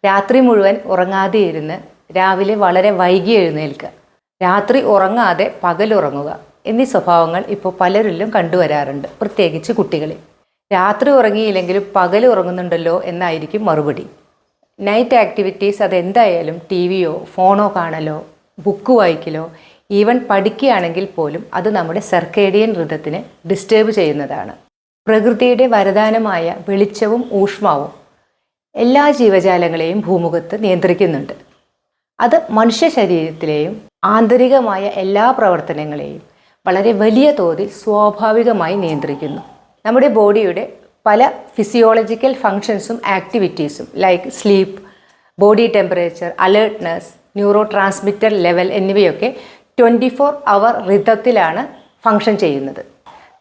രാത്രി മുഴുവൻ ഉറങ്ങാതെ ഇരുന്ന് രാവിലെ വളരെ വൈകി എഴുന്നേൽക്കുക, രാത്രി ഉറങ്ങാതെ പകലുറങ്ങുക എന്നീ സ്വഭാവങ്ങൾ ഇപ്പോൾ പലരിലും കണ്ടുവരാറുണ്ട്, പ്രത്യേകിച്ച് കുട്ടികളിൽ. രാത്രി ഉറങ്ങിയില്ലെങ്കിലും പകൽ ഉറങ്ങുന്നുണ്ടല്ലോ എന്നായിരിക്കും മറുപടി. നൈറ്റ് ആക്ടിവിറ്റീസ് അതെന്തായാലും ടി വിയോ ഫോണോ കാണലോ ബുക്ക് വായിക്കലോ ഈവൻ പഠിക്കുകയാണെങ്കിൽ പോലും അത് നമ്മുടെ സർക്കേഡിയൻ ഋതത്തിനെ ഡിസ്റ്റേബ് ചെയ്യുന്നതാണ്. പ്രകൃതിയുടെ വരദാനമായ വെളിച്ചവും ഊഷ്മാവും എല്ലാ ജീവജാലങ്ങളെയും ഭൂമുഖത്ത് നിയന്ത്രിക്കുന്നുണ്ട്. അത് മനുഷ്യ ശരീരത്തിലെയും ആന്തരികമായ എല്ലാ പ്രവർത്തനങ്ങളെയും വളരെ വലിയ തോതിൽ സ്വാഭാവികമായി നിയന്ത്രിക്കുന്നു. നമ്മുടെ ബോഡിയുടെ പല ഫിസിയോളജിക്കൽ ഫങ്ഷൻസും ആക്ടിവിറ്റീസും like sleep, body temperature, alertness, neurotransmitter level എന്നിവയൊക്കെ 24 അവർ ഋതത്തിലാണ് ഫങ്ഷൻ ചെയ്യുന്നത്.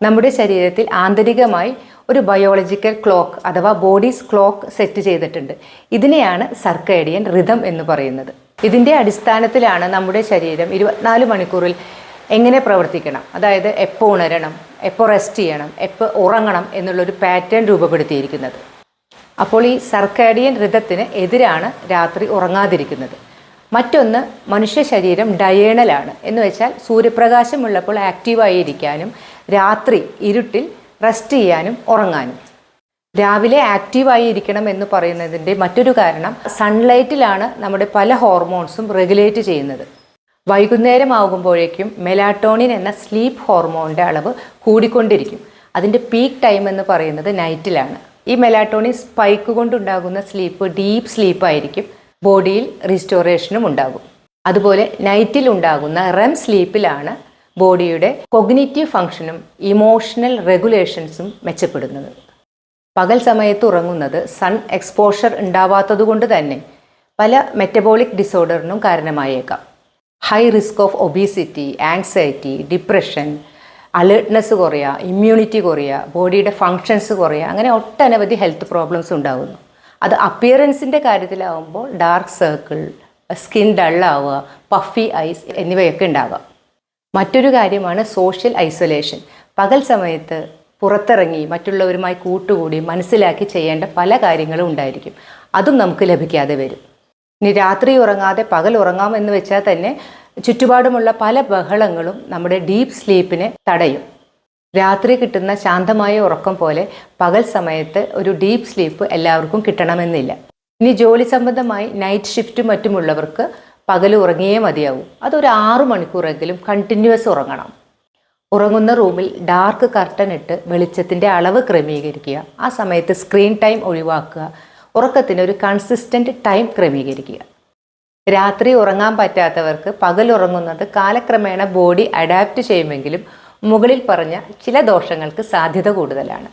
നമ്മുടെ ശരീരത്തിൽ ആന്തരികമായി ഒരു ബയോളജിക്കൽ ക്ലോക്ക് അഥവാ ബോഡീസ് ക്ലോക്ക് സെറ്റ് ചെയ്തിട്ടുണ്ട്. ഇതിനെയാണ് സർക്കേഡിയൻ ഋതം എന്ന് പറയുന്നത്. ഇതിൻ്റെ അടിസ്ഥാനത്തിലാണ് നമ്മുടെ ശരീരം 24 മണിക്കൂറിൽ എങ്ങനെ പ്രവർത്തിക്കണം, അതായത് എപ്പോൾ ഉണരണം, എപ്പോൾ റെസ്റ്റ് ചെയ്യണം, എപ്പോൾ ഉറങ്ങണം എന്നുള്ളൊരു പാറ്റേൺ രൂപപ്പെടുത്തിയിരിക്കുന്നത്. അപ്പോൾ ഈ സർക്കാഡിയൻ ഋതത്തിന് എതിരാണ് രാത്രി ഉറങ്ങാതിരിക്കുന്നത്. മറ്റൊന്ന്, മനുഷ്യ ശരീരം ഡയേണലാണ്, എന്ന് വെച്ചാൽ സൂര്യപ്രകാശമുള്ളപ്പോൾ ആക്റ്റീവായി ഇരിക്കാനും രാത്രി ഇരുട്ടിൽ റെസ്റ്റ് ചെയ്യാനും ഉറങ്ങാനും. രാവിലെ ആക്റ്റീവായി ഇരിക്കണം എന്ന് പറയുന്നതിൻ്റെ മറ്റൊരു കാരണം സൺലൈറ്റിലാണ് നമ്മുടെ പല ഹോർമോൺസും റെഗുലേറ്റ് ചെയ്യുന്നത്. വൈകുന്നേരം ആകുമ്പോഴേക്കും മെലാറ്റോണിൻ എന്ന സ്ലീപ്പ് ഹോർമോണിൻ്റെ അളവ് കൂടിക്കൊണ്ടിരിക്കും. അതിൻ്റെ പീക്ക് ടൈം എന്ന് പറയുന്നത് നൈറ്റിലാണ്. ഈ മെലാറ്റോണിൻ സ്പൈക്ക് കൊണ്ടുണ്ടാകുന്ന സ്ലീപ്പ് ഡീപ്പ് സ്ലീപ്പായിരിക്കും, ബോഡിയിൽ റീസ്റ്റോറേഷനും ഉണ്ടാകും. അതുപോലെ നൈറ്റിൽ ഉണ്ടാകുന്ന റെം സ്ലീപ്പിലാണ് ബോഡിയുടെ കൊഗ്നിറ്റീവ് ഫങ്ഷനും ഇമോഷണൽ റെഗുലേഷൻസും മെച്ചപ്പെടുന്നത്. പകൽ സമയത്ത് ഉറങ്ങുന്നത് സൺ എക്സ്പോഷർ ഉണ്ടാവാത്തതുകൊണ്ട് തന്നെ പല മെറ്റബോളിക് ഡിസോർഡറിനും കാരണമായേക്കാം. High risk of obesity, anxiety, depression, alertness കുറയുക, ഇമ്മ്യൂണിറ്റി കുറയുക, ബോഡിയുടെ ഫങ്ഷൻസ് കുറയുക, അങ്ങനെ ഒട്ടനവധി ഹെൽത്ത് പ്രോബ്ലംസ് ഉണ്ടാകുന്നു. അത് അപ്പിയറൻസിൻ്റെ കാര്യത്തിലാവുമ്പോൾ ഡാർക്ക് സർക്കിൾ, സ്കിൻ ഡള്ളാവുക, പഫി ഐസ് എന്നിവയൊക്കെ ഉണ്ടാകാം. മറ്റൊരു കാര്യമാണ് സോഷ്യൽ ഐസൊലേഷൻ. പകൽ സമയത്ത് പുറത്തിറങ്ങി മറ്റുള്ളവരുമായി കൂട്ടുകൂടി മനസ്സിലാക്കി ചെയ്യേണ്ട പല കാര്യങ്ങളും ഉണ്ടായിരിക്കും. അതും നമുക്ക് ലഭിക്കാതെ വരും. ഇനി രാത്രി ഉറങ്ങാതെ പകൽ ഉറങ്ങാമെന്ന് വെച്ചാൽ തന്നെ ചുറ്റുപാടുമുള്ള പല ബഹളങ്ങളും നമ്മുടെ ഡീപ്പ് സ്ലീപ്പിനെ തടയും. രാത്രി കിട്ടുന്ന ശാന്തമായ ഉറക്കം പോലെ പകൽ സമയത്ത് ഒരു ഡീപ്പ് സ്ലീപ്പ് എല്ലാവർക്കും കിട്ടണമെന്നില്ല. ഇനി ജോലി സംബന്ധമായി നൈറ്റ് ഷിഫ്റ്റും മറ്റുമുള്ളവർക്ക് പകൽ ഉറങ്ങിയേ മതിയാവും. അതൊരു 6 മണിക്കൂറെങ്കിലും കണ്ടിന്യൂസ് ഉറങ്ങണം. ഉറങ്ങുന്ന റൂമിൽ ഡാർക്ക് കർട്ടൻ ഇട്ട് വെളിച്ചത്തിൻ്റെ അളവ് ക്രമീകരിക്കുക. ആ സമയത്ത് സ്ക്രീൻ ടൈം ഒഴിവാക്കുക. ഉറക്കത്തിന് ഒരു കൺസിസ്റ്റൻ്റ് ടൈം ക്രമീകരിക്കുക. രാത്രി ഉറങ്ങാൻ പറ്റാത്തവർക്ക് പകൽ ഉറങ്ങുന്നത് കാലക്രമേണ ബോഡി അഡാപ്റ്റ് ചെയ്യുമെങ്കിലും മുകളിൽ പറഞ്ഞ ചില ദോഷങ്ങൾക്ക് സാധ്യത കൂടുതലാണ്.